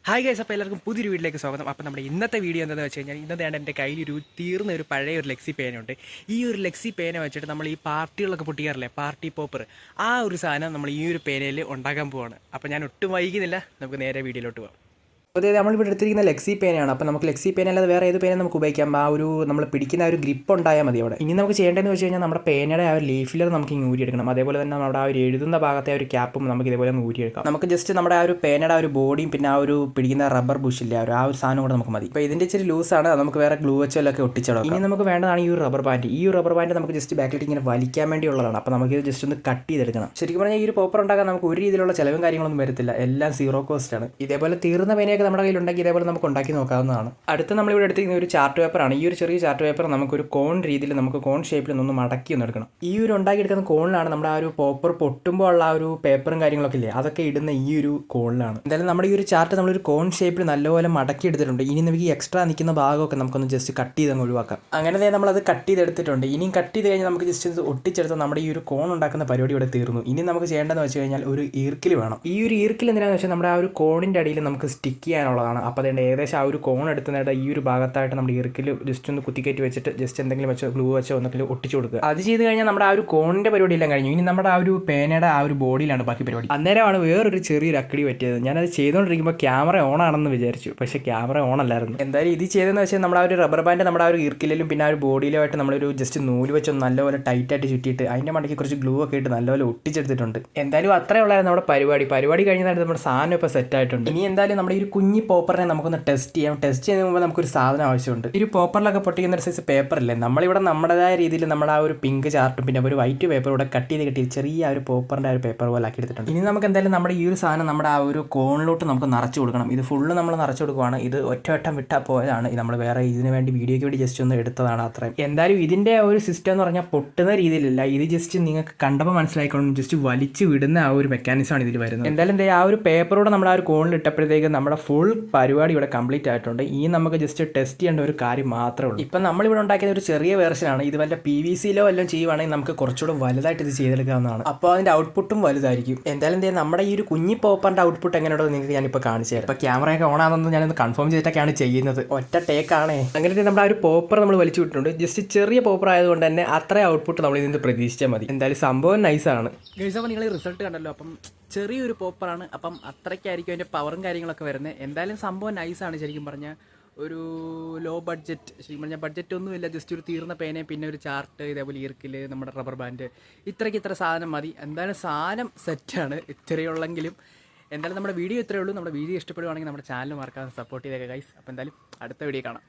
Hi guys, അപ്പോൾ എല്ലാവർക്കും പുതിയൊരു വീഡിയോയിലേക്ക് സ്വാഗതം. അപ്പോൾ നമ്മുടെ ഇന്നത്തെ വീഡിയോ എന്താണെന്ന് വെച്ച് കഴിഞ്ഞാൽ, ഇന്നത്തെയാണ് എൻ്റെ കയ്യിൽ തീർന്ന ഒരു പഴയ ഒരു ലെക്സി പേനയുണ്ട്. ഈ ഒരു ലെക്സി പേന വെച്ചിട്ട് നമ്മൾ ഈ പാർട്ടികളൊക്കെ പൊട്ടിക്കാറില്ലേ, പാർട്ടി പോപ്പർ, ആ ഒരു സാധനം നമ്മൾ ഈ ഒരു പേനയിൽ ഉണ്ടാക്കാൻ പോവാണ്. അപ്പോൾ ഞാൻ ഒട്ടും വൈകുന്നില്ല, നമുക്ക് നേരെ വീഡിയോയിലോട്ട് പോകാം. അതായത് നമ്മളിവിടെ എടുത്തിരിക്കുന്ന ലെക്സി പേനയാണ്. അപ്പോൾ നമുക്ക് ലെക്സി പേന അല്ലാതെ വേറെ ഏത് പേന നമുക്ക് ഉപയോഗിക്കാം. ആ ഒരു നമ്മൾ പിടിക്കുന്ന ആ ഒരു ഗ്രിപ്പ് ഉണ്ടായാൽ മതി അവിടെ. ഇനി നമുക്ക് ചെയ്യേണ്ടതെന്ന് വെച്ച് കഴിഞ്ഞാൽ നമ്മുടെ പേനയുടെ ആ ഒരു ലീഫിലർ നമുക്ക് ഇങ്ങനെ ഊരിയെടുക്കണം. അതേപോലെ തന്നെ നമ്മുടെ ആ ഒരു എഴുതുന്ന ഭാഗത്തെ ആ ഒരു ക്യാപ്പും നമുക്ക് ഇതേപോലെ ഒന്ന് ഊരിയെടുക്കാം. നമുക്ക് ജസ്റ്റ് നമ്മുടെ ആ ഒരു പേനയുടെ ആ ഒരു ബോഡിയും പിന്നെ ആ ഒരു പിടിക്കുന്ന റബ്ബർ ബുഷില്ലേ, ആ ഒരു സാധനം കൂടെ നമുക്ക് മതി. അപ്പോൾ ഇതിൻ്റെ ഇച്ചിരി ലൂസാണ്, നമുക്ക് വേറെ ഗ്ലൂ വെച്ചൊക്കെ ഒട്ടിച്ചിടാം. ഇനി നമുക്ക് വേണ്ടതാണ് ഈ ഒരു റബ്ബർ ബാൻഡ്. ഈ ഒരു റബ്ബർ ബാൻഡ് നമുക്ക് ജസ്റ്റ് ബാക്കിലേക്ക് ഇങ്ങനെ വലിക്കാൻ വേണ്ടിയുള്ളതാണ്. അപ്പോൾ നമുക്ക് ഇത് ജസ്റ്റ് ഒന്ന് കട്ട് ചെയ്തെടുക്കണം. ശരിക്കും പറഞ്ഞാൽ ഈ ഒരു പോപ്പർ ഉണ്ടാക്കാൻ നമുക്ക് ഒരു രീതിയിലുള്ള ചിലവും കാര്യങ്ങളൊന്നും വരത്തില്ല, എല്ലാം സീറോ കോസ്റ്റ് ആണ്. ഇതേപോലെ തീർന്ന പേനയൊക്കെ നമ്മുടെ കയ്യിലുണ്ടെങ്കിൽ ഇതേപോലെ നമുക്ക് ഉണ്ടാക്കി നോക്കാവുന്നതാണ്. അടുത്ത നമ്മളിവിടെ എടുത്തിരിക്കുന്ന ഒരു ചാർട്ട് പേപ്പറാണ്. ഈ ഒരു ചെറിയ ചാർട്ട് പേപ്പർ നമുക്കൊരു കോൺ രീതിയിൽ, നമുക്ക് കോൺ ഷേപ്പിൽ ഒന്ന് മടക്കി ഒന്ന് എടുക്കണം. ഈ ഒരു ഉണ്ടാക്കിയെടുക്കുന്ന കോണിലാണ് നമ്മുടെ ആ ഒരു പോപ്പർ പൊട്ടുമ്പോൾ ഉള്ള ആ ഒരു പേപ്പറും കാര്യങ്ങളൊക്കെ ഇല്ലേ, അതൊക്കെ ഇടുന്ന ഈ ഒരു കോണിലാണ്. എന്തായാലും നമ്മുടെ ഈ ഒരു ചാർട്ട് നമ്മളൊരു കോൺ ഷേപ്പിൽ നല്ലപോലെ മടക്കി എടുത്തിട്ടുണ്ട്. ഇനി നമുക്ക് ഈ എക്സ്ട്രാ നിൽക്കുന്ന ഭാഗമൊക്കെ നമുക്കൊന്ന് ജസ്റ്റ് കട്ട് ചെയ്ത് അങ്ങ് ഒഴിവാക്കാം. അങ്ങനെ നമ്മളത് കട്ട് ചെയ്തെടുത്തിട്ടുണ്ട്. ഇനിയും കട്ട് ചെയ്ത് കഴിഞ്ഞാൽ നമുക്ക് ജസ്റ്റ് ഒട്ടിച്ചെടുത്ത് നമ്മുടെ ഈ ഒരു കോൺ ഉണ്ടാക്കുന്ന പരിപാടി ഇവിടെ തീർന്നു. ഇനി നമുക്ക് ചെയ്യേണ്ടതെന്ന് വെച്ച് കഴിഞ്ഞാൽ ഒരു ഈർക്കിൽ വേണം. ഈ ഒരു ഈർക്കിൽ എന്തിനാണെന്ന് വെച്ചാൽ നമ്മുടെ ആ ഒരു കോണിൻ്റെ അടിയിൽ നമുക്ക് സ്റ്റിക്ക് ചെയ്യാനുള്ളതാണ്. അപ്പോൾ അതിൻ്റെ ഏകദേശം ആ ഒരു കോൺ എടുത്തുന്നതായിട്ട് ഈ ഒരു ഭാഗത്തായിട്ട് നമ്മുടെ ഇറുക്കിൽ ജസ്റ്റ് ഒന്ന് കുത്തിക്കയറ്റി വെച്ചിട്ട് ജസ്റ്റ് എന്തെങ്കിലും വെച്ചോ ഗ്ലൂ വെച്ചോ ഒന്നെങ്കിലും ഒട്ടിച്ചു കൊടുക്കുക. അത് ചെയ്ത് കഴിഞ്ഞാൽ നമ്മുടെ ആ ഒരു കോണിൻ്റെ പരിപാടി എല്ലാം കഴിഞ്ഞു. ഇനി നമ്മുടെ ആ ഒരു പേനയുടെ ആ ഒരു ബോഡിയിലാണ് ബാക്കി പരിപാടി. അന്നേരമാണ് വേറൊരു ചെറിയൊരു അക്കടി പറ്റിയത്. ഞാനത് ചെയ്തുകൊണ്ടിരിക്കുമ്പോൾ ക്യാമറ ഓൺ ആണെന്ന് വിചാരിച്ചു, പക്ഷേ ക്യാമറ ഓൺ അല്ലായിരുന്നു. എന്തായാലും ഇത് ചെയ്തതെന്ന് വെച്ചാൽ നമ്മുടെ ആ ഒരു റബ്ബർ ബാൻഡ് നമ്മുടെ ആ ഒരു ഇറുക്കിലും പിന്നെ ആ ഒരു ബോഡിയിലുമായിട്ട് നമ്മളൊരു ജസ്റ്റ് നൂല് വെച്ച് നല്ലപോലെ ടൈറ്റായിട്ട് ചുറ്റിയിട്ട് അതിൻ്റെ മണ്ടയ്ക്ക് കുറച്ച് ഗ്ലൂ ഒക്കെ ഇട്ട് നല്ലപോലെ ഒട്ടിച്ചെടുത്തിട്ടുണ്ട്. എന്തായാലും അത്രേ ഉള്ളായിരുന്നു നമ്മുടെ പരിപാടി കഴിഞ്ഞതായിട്ട് നമ്മുടെ സാധനം ഇപ്പോൾ സെറ്റ് ആയിട്ടുണ്ട്. ഇനി എന്തായാലും നമ്മുടെ ഈ ഒരു കുഞ്ഞി പോപ്പറിനെ നമുക്കൊന്ന് ടെസ്റ്റ് ചെയ്യാം. ടെസ്റ്റ് ചെയ്യുന്ന മുമ്പ് നമുക്കൊരു സാധനം ആവശ്യമുണ്ട്. ഈ ഒരു പോപ്പറിലൊക്കെ പൊട്ടിക്കുന്ന ഒരു സൈസ് പേപ്പറില്ലേ, നമ്മളിവിടെ നമ്മുടേതായ രീതിയിൽ നമ്മുടെ ആ ഒരു പിങ്ക് ചാർട്ടും പിന്നെ ഒരു വൈറ്റ് പേപ്പർ ഇവിടെ കട്ട് ചെയ്ത് ചെറിയ ആ ഒരു പോപ്പറിൻ്റെ ആ ഒരു പേപ്പർ പോലെ ആക്കി എടുത്തിട്ടുണ്ട്. ഇനി നമുക്ക് എന്തായാലും നമ്മുടെ ഈ ഒരു സാധനം നമ്മുടെ ആ ഒരു കോണിലോട്ട് നമുക്ക് നിറച്ച് കൊടുക്കണം. ഇത് ഫുള്ള് നമ്മൾ നിറച്ച് കൊടുക്കുവാണ്. ഇത് ഒറ്റവട്ടം വിട്ടാൽ പോയതാണ്. നമ്മൾ വേറെ ഇതിന് വേണ്ടി വീഡിയോയ്ക്ക് വേണ്ടി ജസ്റ്റ് ഒന്ന് എടുത്തതാണ് അത്രയും. എന്തായാലും ഇതിൻ്റെ ഒരു സിസ്റ്റം എന്ന് പറഞ്ഞാൽ പൊട്ടുന്ന രീതിയിലല്ല, ഇത് ജസ്റ്റ് നിങ്ങൾക്ക് കണ്ടപ്പോൾ മനസ്സിലായിക്കോളും, ജസ്റ്റ് വലിച്ച് വിടുന്ന ആ ഒരു മെക്കാനിസമാണ് ഇതിൽ വരുന്നത്. എന്തായാലും ആ ഒരു പേപ്പറോടെ നമ്മുടെ ആ ഒരു കോണിൽ ഇട്ടപ്പോഴത്തേക്ക് നമ്മുടെ ഫുൾ പരിപാടി ഇവിടെ കംപ്ലീറ്റ് ആയിട്ടുണ്ട്. ഇനി നമുക്ക് ജസ്റ്റ് ടെസ്റ്റ് ചെയ്യേണ്ട ഒരു കാര്യം മാത്രമേ ഉള്ളൂ. ഇപ്പം നമ്മളിവിടെ ഉണ്ടാക്കിയത് ഒരു ചെറിയ വേർഷനാണ്. ഇത് വല്ല PVC-ലോ വല്ലതും ചെയ്യുവാണെങ്കിൽ നമുക്ക് കുറച്ചുകൂടെ വലുതായിട്ട് ഇത് ചെയ്തെടുക്കാവുന്നതാണ്. അപ്പോൾ അതിൻ്റെ ഔട്ട്പുട്ടും വലുതായിരിക്കും. എന്തായാലും നമ്മുടെ ഈ ഒരു കുഞ്ഞി പോപ്പറിൻ്റെ ഔട്ട്പുട്ട് എങ്ങനെയുണ്ടോ നിങ്ങൾക്ക് ഞാനിപ്പോൾ കാണിച്ചു തരാം. ഇപ്പോൾ ക്യാമറയൊക്കെ ഓൺ ആണെന്ന് ഞാനൊന്ന് കൺഫേം ചെയ്തിട്ടൊക്കെയാണ് ചെയ്യുന്നത്. ഒറ്റ ടേക്കാണേ. അങ്ങനെ നമ്മുടെ ആ ഒരു പോപ്പർ നമ്മൾ വലിച്ചു വിട്ടിട്ടുണ്ട്. ജസ്റ്റ് ചെറിയ പോപ്പർ ആയതുകൊണ്ട് തന്നെ അത്ര ഔട്ട്പുട്ട് നമ്മൾ ഇതിന് പ്രതീക്ഷിച്ചാൽ മതി. എന്തായാലും സംഭവം നൈസാണ്. ഗൈസ്, അപ്പോൾ നിങ്ങൾ റിസൾട്ട് കണ്ടല്ലോ. അപ്പം ചെറിയൊരു പോപ്പറാണ്, അപ്പം അത്രയ്ക്കായിരിക്കും അതിൻ്റെ പവറും കാര്യങ്ങളൊക്കെ വരുന്നത്. എന്തായാലും സംഭവം നൈസാണ്. ശരിക്കും പറഞ്ഞാൽ ഒരു ലോ ബഡ്ജറ്റ്, ശരിക്കും പറഞ്ഞാൽ ബഡ്ജറ്റ് ഒന്നുമില്ല. ജസ്റ്റ് ഒരു തീർന്ന പേന പിന്നെ ഒരു ചാർട്ട്, ഇതേപോലെ ഈർക്കിൽ, നമ്മുടെ റബ്ബർ ബാൻഡ്, ഇത്ര സാധനം മതി. എന്തായാലും സാധനം സെറ്റാണ്, ഇത്രയുള്ളെങ്കിലും. എന്തായാലും നമ്മുടെ വീഡിയോ ഇത്രയേ ഉള്ളൂ. നമ്മുടെ വീഡിയോ ഇഷ്ടപ്പെടുവാണെങ്കിൽ നമ്മുടെ ചാനൽ മറക്കാതെ സപ്പോർട്ട് ചെയ്തേക്കാം ഗൈസ്. അപ്പോൾ എന്തായാലും അടുത്ത വീഡിയോ കാണാം.